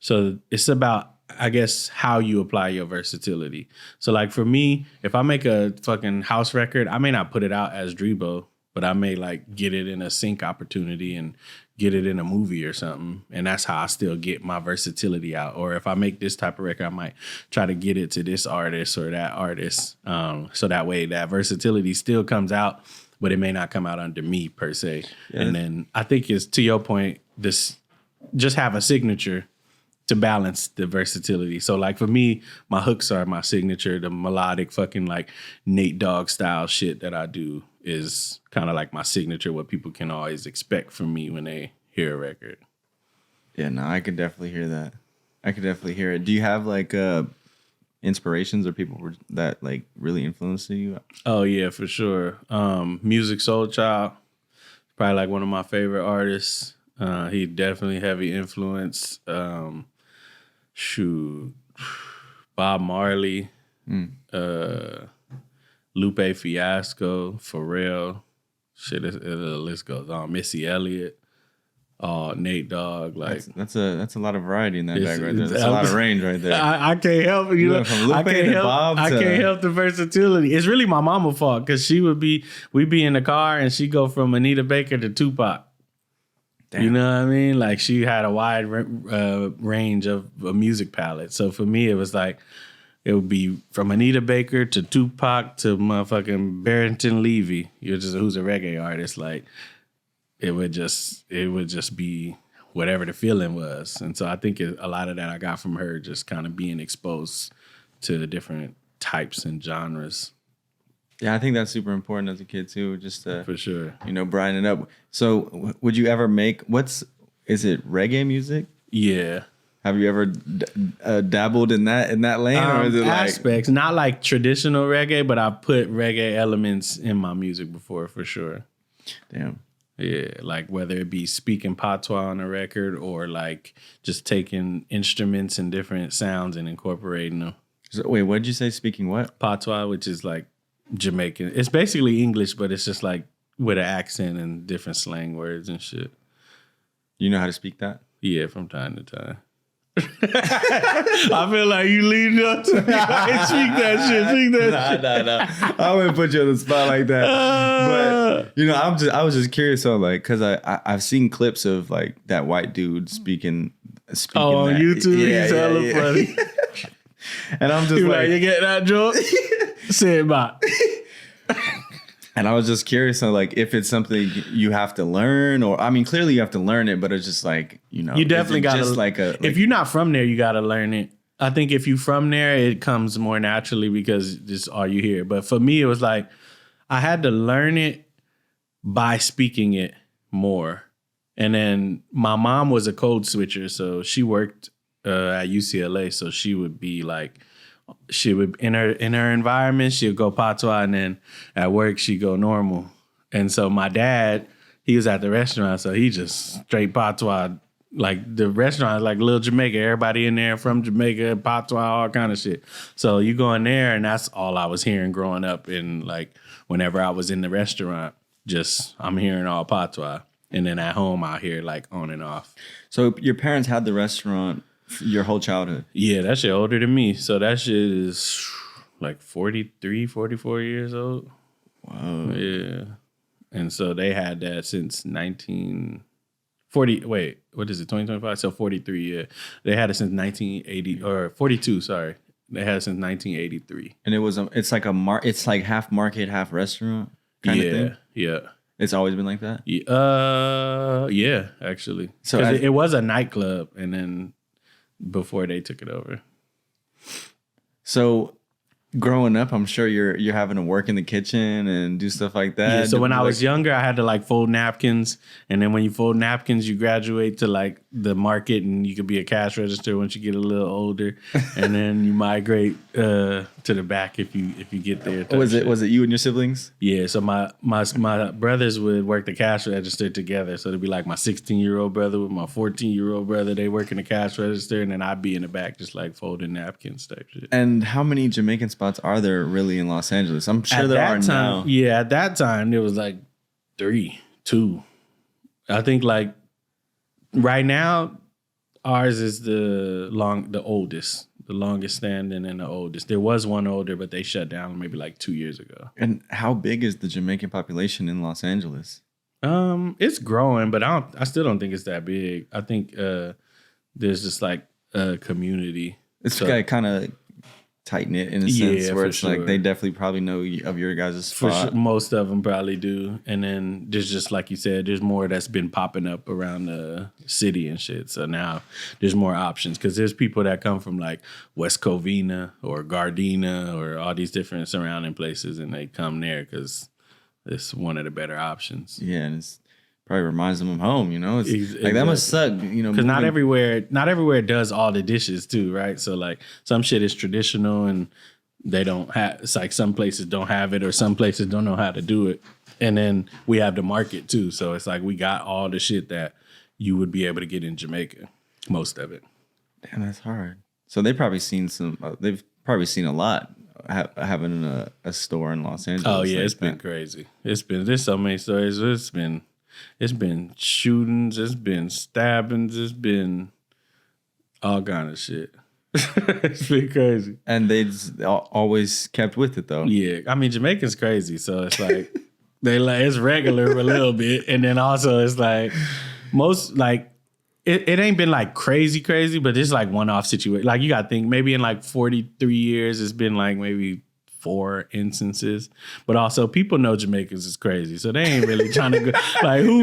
So it's about, I guess, how you apply your versatility. So like for me, if I make a fucking house record, I may not put it out as Dreebo, but I may like get it in a sync opportunity and get it in a movie or something. And that's how I still get my versatility out. Or if I make this type of record, I might try to get it to this artist or that artist. So that way that versatility still comes out, but it may not come out under me per se. Yeah. And then I think it's, to your point, this just have a signature to balance the versatility. So like for me, my hooks are my signature. The melodic fucking like Nate Dogg style shit that I do is kind of like my signature, what people can always expect from me when they hear a record. Yeah, no, I could definitely hear that. I could definitely hear it. Do you have like inspirations or people that like really influenced you? Oh yeah, for sure. Music Soul Child, probably like one of my favorite artists. He definitely heavy influence. Bob Marley, Lupe Fiasco, Pharrell, shit, the list goes on. Missy Elliott, Nate Dogg, like that's a lot of variety in that bag right there. That's a lot of range right there. I can't help it, from Lupe to Bob I can't help the versatility. It's really my mama's fault because we'd be in the car and she'd go from Anita Baker to Tupac. Damn. You know what I mean? Like she had a wide range of a music palette. So for me, it was like, it would be from Anita Baker to Tupac to motherfucking Barrington Levy. Who's a reggae artist. Like it would just be whatever the feeling was. And so I think a lot of that I got from her, just kind of being exposed to the different types and genres. Yeah, I think that's super important as a kid too, just to, for sure, brighten it up. So would you ever make, is it reggae music? Yeah. Have you ever dabbled in that lane, or is it aspects, not like traditional reggae, but I put reggae elements in my music before, for sure. Damn. Yeah, like whether it be speaking patois on a record or like just taking instruments and different sounds and incorporating them. So, wait, what did you say? Speaking what? Patois, which is like Jamaican. It's basically English, but it's just like with an accent and different slang words and shit. You know how to speak that? Yeah, from time to time. I feel like you leaned up to me. Like, speak that shit. Nah. I wouldn't put you on the spot like that. But I was just curious on like, because I've seen clips of like that white dude speaking. On that. YouTube, he's hella funny. And I'm just like, you get that joke? Say it back. And I was just curious on like if it's something you have to learn, or I mean, clearly you have to learn it, but it's just like, you definitely got to if you're not from there, you got to learn it. I think if you from there, it comes more naturally because it's all you hear. But for me, it was like I had to learn it by speaking it more. And then my mom was a code switcher, so she worked at UCLA, so she would be like she would in her environment, she'd go patois, and then at work she'd go normal. And so my dad, he was at the restaurant, so he just straight patois. Like the restaurant is like little Jamaica. Everybody in there from Jamaica, patois, all kind of shit. So you go in there, and that's all I was hearing growing up. And like whenever I was in the restaurant, just I'm hearing all patois. And then at home, I hear like on and off. So your parents had the restaurant your whole childhood? Yeah, that shit older than me. So that shit is like 43, 44 years old. Wow. Yeah. And so they had that since 1940. Wait, what is it, 2025? So 43, yeah. They had it since 1980, or 42, sorry. They had it since 1983. And it's like it's like half market, half restaurant kind of thing? Yeah. It's always been like that? Yeah, actually. So it was a nightclub, and then before they took it over. So growing up, I'm sure you're having to work in the kitchen and do stuff like that. Yeah, so when I was younger, I had to like fold napkins. And then when you fold napkins, you graduate to like the market, and you could be a cash register once you get a little older. And then you migrate to the back if you get there. Was it you and your siblings? Yeah, so my brothers would work the cash register together. So it'd be like my 16-year-old brother with my 14-year-old brother. They work in the cash register, and then I'd be in the back just like folding napkins type shit. And how many Jamaican spots are there really in Los Angeles? I'm sure there are now. Yeah, at that time there was like 2. I think like right now ours is the longest standing and the oldest. There was one older, but they shut down maybe like 2 years ago. And how big is the Jamaican population in Los Angeles? It's growing, but I still don't think it's that big. I think there's just like a community. It's kind of tight knit in a sense, where it's like they definitely probably know of your guys' spot. For sure, most of them probably do. And then there's just like you said, there's more that's been popping up around the city and shit. So now there's more options, because there's people that come from like West Covina or Gardena or all these different surrounding places, and they come there because it's one of the better options. Yeah, and it's probably reminds them of home, you know? It's like that must suck, you know. Because not everywhere does all the dishes too, right? So like some shit is traditional and they don't have, it's like some places don't have it, or some places don't know how to do it. And then we have the market too. So it's like we got all the shit that you would be able to get in Jamaica, most of it. Damn, that's hard. So they've probably seen a lot having a store in Los Angeles. Oh yeah, it's been crazy. There's so many stories. It's been shootings, it's been stabbings, it's been all kind of shit. It's been crazy. And they always kept with it though. Yeah, I mean Jamaican's crazy, so it's like it's regular a little bit, and then also it's like most like it ain't been like crazy, but it's like one-off situation. Like you gotta think maybe in like 43 years, it's been like maybe 4 instances, but also people know Jamaicans is crazy, so they ain't really trying to go like who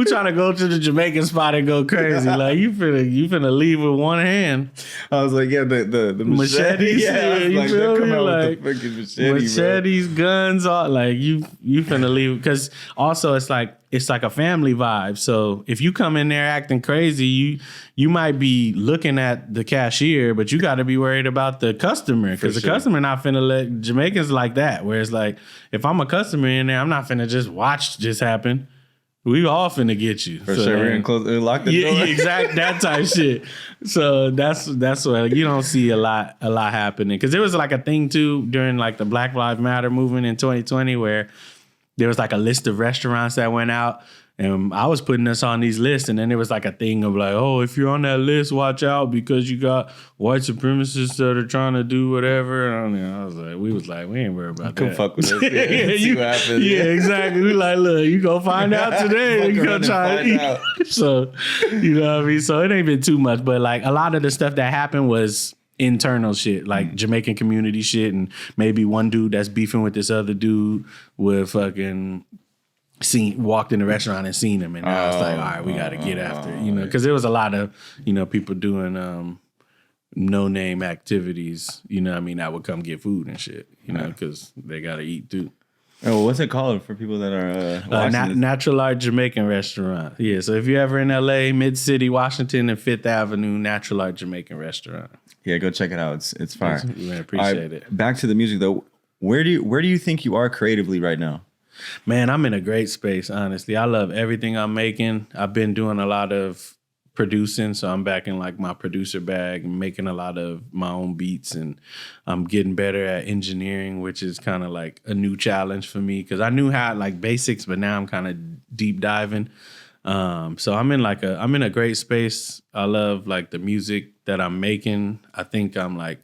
trying to go to the Jamaican spot and go crazy. Like you finna leave with one hand. I was like, yeah, the machetes. Yeah, you like, feel me? Out like with the fucking machetes, guns, all like you finna leave, because also it's like a family vibe. So if you come in there acting crazy, you might be looking at the cashier, but you got to be worried about the customer, because the customer not finna let Jamaicans like that. Where it's like, if I'm a customer in there, I'm not finna just watch this happen. We all finna get you. For sure, we're gonna lock the door. Yeah, exactly, that type shit. So that's what you don't see a lot happening, because there was like a thing too during like the Black Lives Matter movement in 2020 where there was like a list of restaurants that went out, and I was putting us on these lists, and then there was like a thing of like, oh, if you're on that list, watch out, because you got white supremacists that are trying to do whatever. And we was like, we ain't worried about that. Come fuck with us. Yeah, see what happens. Yeah, exactly. We like, look, you go find out today. You go try to eat. Out. So, you know what I mean? So it ain't been too much, but like a lot of the stuff that happened was internal shit, like Jamaican community shit, and maybe one dude that's beefing with this other dude with fucking walked in the restaurant and seen him, and now it's like, all right, we got to get after it, you know, because there was a lot of, you know, people doing no name activities, you know what I mean, that would come get food and shit, you know, because they got to eat too. Oh, what's it called for people that are watching Natural Art Jamaican restaurant. Yeah, so if you're ever in LA, Mid-City, Washington, and Fifth Avenue, Natural Art Jamaican restaurant. Yeah, go check it out. It's fire. I appreciate it. Back to the music though. Where do you think you are creatively right now? Man, I'm in a great space, honestly. I love everything I'm making. I've been doing a lot of producing, so I'm back in like my producer bag and making a lot of my own beats, and I'm getting better at engineering, which is kind of like a new challenge for me because I knew how like basics, but now I'm kind of deep diving. So I'm in a great space. I love like the music that I'm making. I think I feel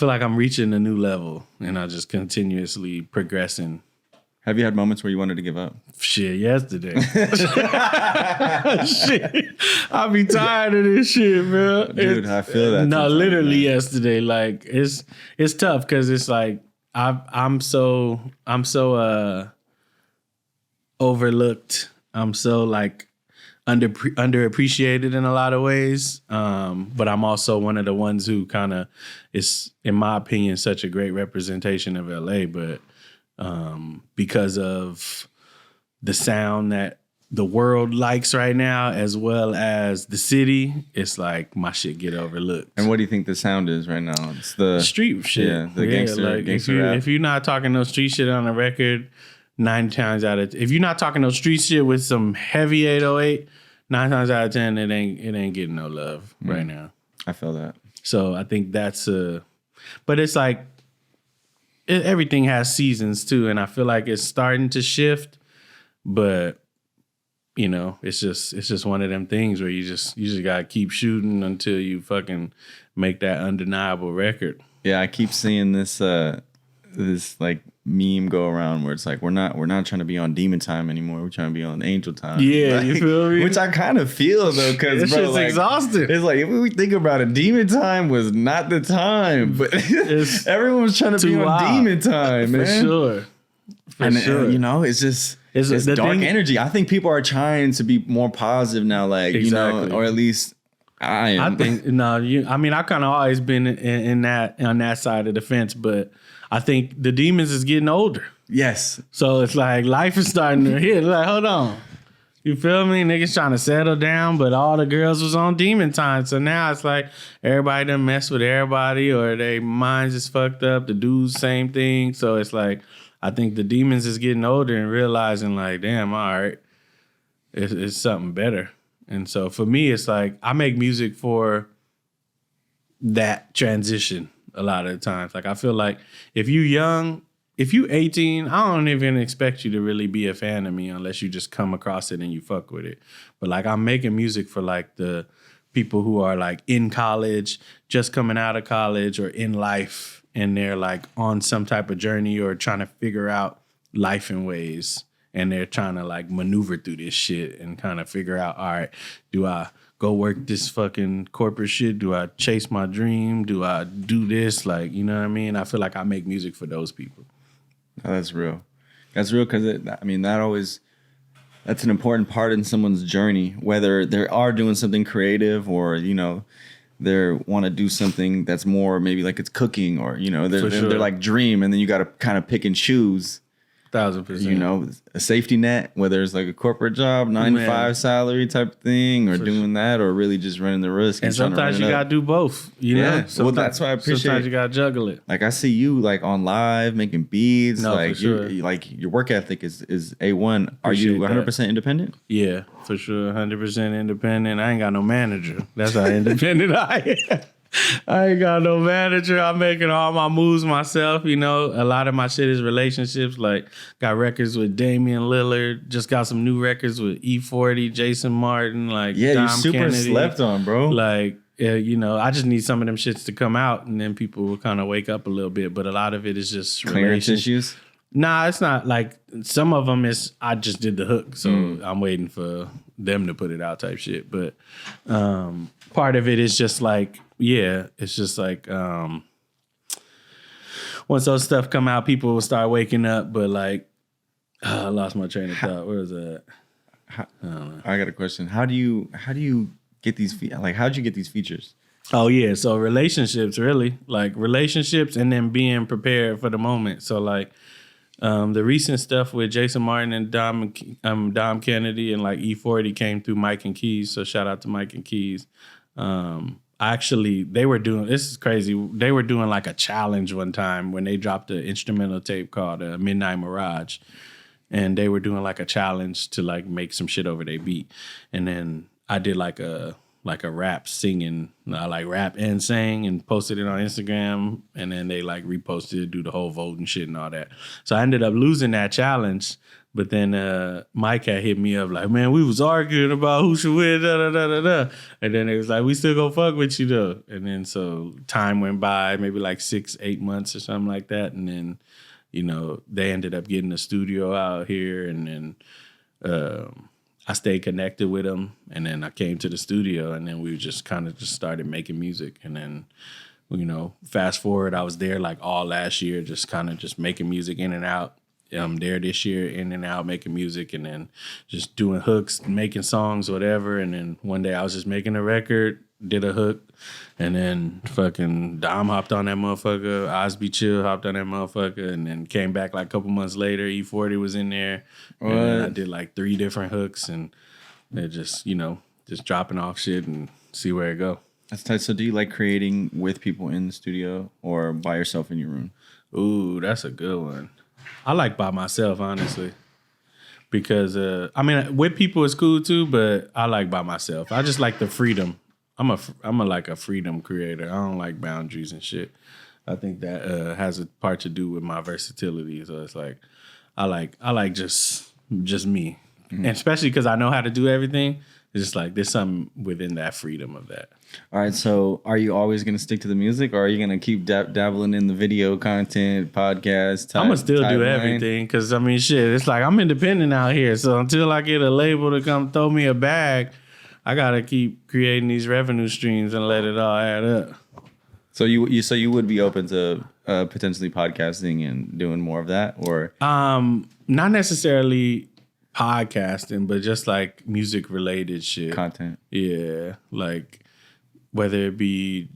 like I'm reaching a new level, and I just continuously progressing. Have you had moments where you wanted to give up? Shit, yesterday. Shit. I be tired of this shit, bro. Dude, I feel that. No, literally yesterday. Like it's tough because it's like I'm so overlooked. I'm so like underappreciated in a lot of ways. But I'm also one of the ones who kind of is, in my opinion, such a great representation of LA. But because of the sound that the world likes right now, as well as the city, it's like my shit get overlooked. And what do you think the sound is right now? It's the street shit. Yeah, the gangster rap. If you're not talking no street shit on a record, 9 times out of if you're not talking no street shit with some heavy 808, 9 times out of 10 it ain't getting no love right now. I feel that. So I think that's but it's like everything has seasons too, and I feel like it's starting to shift, but you know, it's just one of them things where you just gotta keep shooting until you fucking make that undeniable record. Yeah, I keep seeing this like meme go around where it's like we're not trying to be on demon time anymore. We're trying to be on angel time. Yeah, like, you feel me? Which I kind of feel though, because this shit's like, exhausting. It's like if we think about it, demon time was not the time, but everyone was trying to be on demon time, man. For sure. And you know, it's just it's dark energy. I think people are trying to be more positive now, like exactly. You know, or at least I am. I think I kind of always been in that on that side of the fence, but I think the demons is getting older. Yes. So it's like life is starting to hit. Like, hold on. You feel me? Niggas trying to settle down, but all the girls was on demon time. So now it's like everybody done mess with everybody, or their minds is fucked up. The dudes, same thing. So it's like, I think the demons is getting older and realizing like, damn, all right, it's something better. And so for me, it's like I make music for that transition a lot of the times. Like I feel like if you young, if you 18, I don't even expect you to really be a fan of me unless you just come across it and you fuck with it. But like I'm making music for like the people who are like in college, just coming out of college, or in life, and they're like on some type of journey or trying to figure out life in ways, and they're trying to like maneuver through this shit and kind of figure out, all right, do I go work this fucking corporate shit? Do I chase my dream? Do I do this? Like, you know what I mean? I feel like I make music for those people. Oh, that's real. That's real because, that's an important part in someone's journey, whether they are doing something creative or, you know, they want to do something that's more maybe like it's cooking, or, you know, they're like dream, and then you got to kind of pick and choose. 1,000%. You know, a safety net, whether it's like a corporate job, 9 to 5 salary type thing, or doing that, or really just running the risk. And sometimes you gotta do both. You know, well, that's why I appreciate. Sometimes you gotta juggle it. Like I see you like on live making beats. No, like for sure. like your work ethic is A1. Are you 100% independent? Yeah, for sure, 100% independent. I ain't got no manager. That's how independent I am. I ain't got no manager. I'm making all my moves myself. You know, a lot of my shit is relationships. Like, got records with Damian Lillard. Just got some new records with E40, Jason Martin. Like, yeah, Dom you're super Kennedy. Slept on, bro. Like, you know, I just need some of them shits to come out, and then people will kind of wake up a little bit. But a lot of it is just clearance issues. Nah, it's not. Like, some of them is I just did the hook, so I'm waiting for them to put it out type shit. But part of it is just like, yeah, it's just like once those stuff come out, people will start waking up. But like, I lost my train of thought. Where was that? I got a question. How do you get these? Like, how'd you get these features? Oh yeah, so relationships, really, like relationships, and then being prepared for the moment. So like, The recent stuff with Jason Martin and Dom Kennedy and like E40 came through Mike and Keys. So shout out to Mike and Keys. Actually, they were doing, this is crazy. They were doing like a challenge one time when they dropped an instrumental tape called Midnight Mirage. And they were doing like a challenge to like make some shit over their beat. And then I did like a rap singing, I like rap and sang and posted it on Instagram. And then they like reposted it, do the whole vote and shit and all that. So I ended up losing that challenge. But then Mike had hit me up like, man, we was arguing about who should win, da da da da da. And then it was like, we still gonna fuck with you though. And then so time went by, maybe like 6-8 months or something like that. And then, you know, they ended up getting a studio out here. And then I stayed connected with them. And then I came to the studio and then we just kind of just started making music. And then, you know, fast forward, I was there like all last year, just kind of just making music in and out. I'm there this year, in and out, making music, and then just doing hooks, making songs, whatever. And then one day I was just making a record, did a hook, and then fucking Dom hopped on that motherfucker, Osby Chill hopped on that motherfucker, and then came back like a couple months later. E40 was in there, and then I did like 3 different hooks, and they're just, you know, just dropping off shit and see where it go. That's tight. So do you like creating with people in the studio or by yourself in your room? Ooh, that's a good one. I like by myself, honestly, because I mean, with people is cool too, but I like by myself. I just like the freedom. I'm like a freedom creator. I don't like boundaries and shit. I think that has a part to do with my versatility. So it's like I like just me, and especially because I know how to do everything. It's just like there's something within that freedom of that. All right, so are you always going to stick to the music, or are you going to keep dabbling in the video content, podcast? I'm going to still do everything because, I mean, shit, it's like I'm independent out here. So until I get a label to come throw me a bag, I got to keep creating these revenue streams and let it all add up. So you would be open to potentially podcasting and doing more of that, or? Not necessarily podcasting, but just like music related shit. Content. Yeah, like whether it be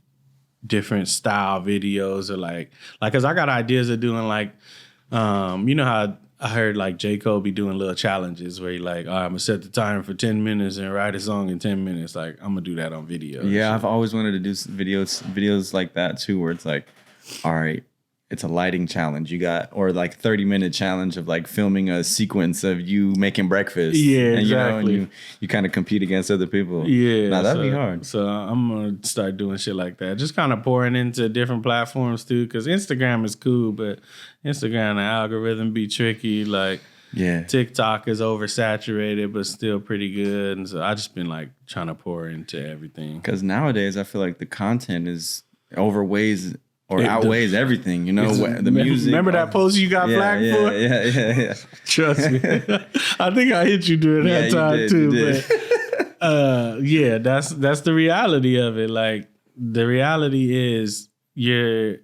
different style videos or like cause I got ideas of doing like you know how I heard like J. Cole be doing little challenges where he like, all right, I'm gonna set the timer for 10 minutes and write a song in 10 minutes. Like I'm gonna do that on video. Yeah, I've always wanted to do videos like that too, where it's like, all right, it's a lighting challenge. You got, or like 30-minute challenge of like filming a sequence of you making breakfast. Yeah, and, exactly. You know, and you kind of compete against other people. Yeah. Now that'd be hard. So I'm going to start doing shit like that. Just kind of pouring into different platforms too. Cause Instagram is cool, but Instagram, the algorithm be tricky. Like yeah, TikTok is oversaturated, but still pretty good. And so I just been like trying to pour into everything. Cause nowadays I feel like the content is outweighs everything, you know, the music. Remember that post you got flagged for? Yeah. Trust me. I think I hit you during that time too. But yeah, that's the reality of it. Like the reality is you're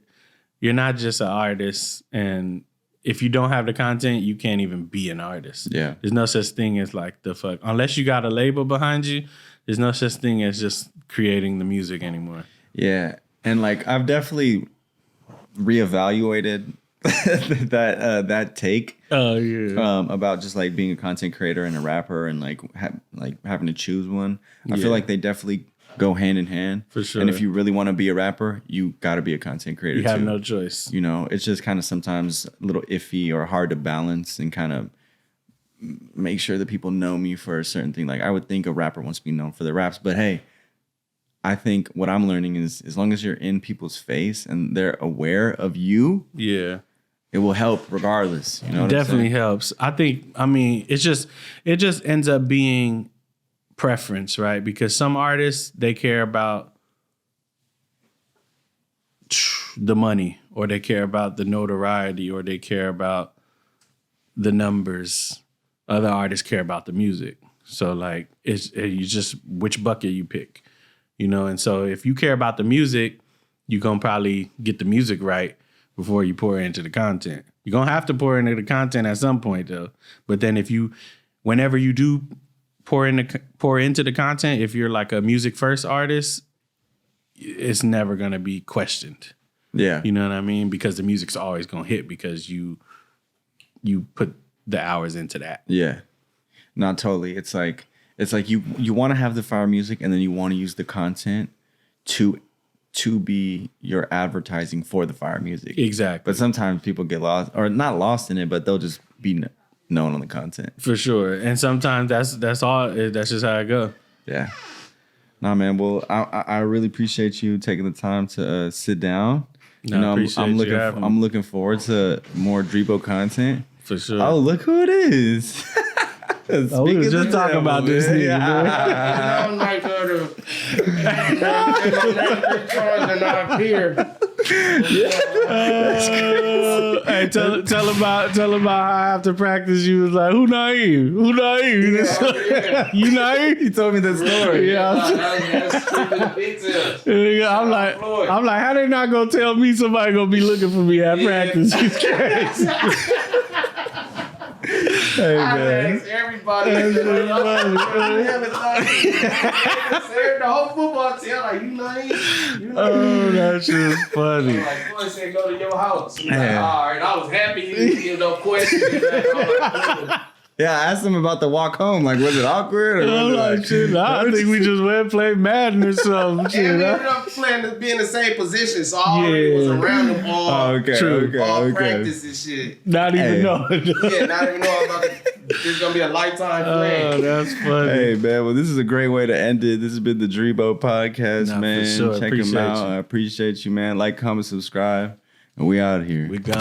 not just an artist, and if you don't have the content, you can't even be an artist. Yeah. There's no such thing as like the fuck. Unless you got a label behind you, there's no such thing as just creating the music anymore. Yeah. And like I've definitely reevaluated that take. Oh yeah. About just like being a content creator and a rapper and like having to choose one. I feel like they definitely go hand in hand. For sure. And if you really want to be a rapper, you got to be a content creator. You have no choice. You know, it's just kind of sometimes a little iffy or hard to balance and kind of make sure that people know me for a certain thing. Like I would think a rapper wants to be known for their raps, but hey, I think what I'm learning is as long as you're in people's face and they're aware of you, yeah, it will help regardless. You know, it definitely helps. I mean, it just ends up being preference, right? Because some artists, they care about the money, or they care about the notoriety, or they care about the numbers. Other artists care about the music. So like, you just which bucket you pick. You know, and so if you care about the music, you're going to probably get the music right before you pour into the content. You're going to have to pour into the content at some point, though. But then whenever you do pour into the content, if you're like a music first artist, it's never going to be questioned. Yeah. You know what I mean? Because the music's always going to hit because you you put the hours into that. Yeah. Not totally. It's like you want to have the fire music and then you want to use the content to be your advertising for the fire music. Exactly. But sometimes people get lost, or not lost in it, but they'll just be known on the content. For sure. And sometimes that's all. That's just how it goes. Yeah. Nah, man. Well, I really appreciate you taking the time to sit down. No, I'm looking forward to more Dreebo content. For sure. Oh, look who it is. We was just talking about this nigga. I don't like her to here. Hey, tell about how after practice you was like, who naive? Who naive? Yeah. You naive? He told me the story. Yeah, I'm like, how they not gonna tell me somebody gonna be looking for me at practice? It's crazy. Hey, man. Asked everybody. The whole football team like, you naive? Oh, that's just funny. Like, boy said, go to your house. Like, all right, I was happy you didn't give no questions. Yeah, I asked him about the walk home. Like, was it awkward? Or was it like, shit, I think we just went and played Madden or something. And we ended up playing to be in the same position, so I already was around them all. All practice and shit. Not even knowing. Yeah, not even knowing about it. This is gonna be a lifetime plan. Oh, that's funny. Hey, man. Well, this is a great way to end it. This has been the Dreebo podcast, man. For sure. Check him out. I appreciate you, man. Like, comment, subscribe, and we out here. We gone.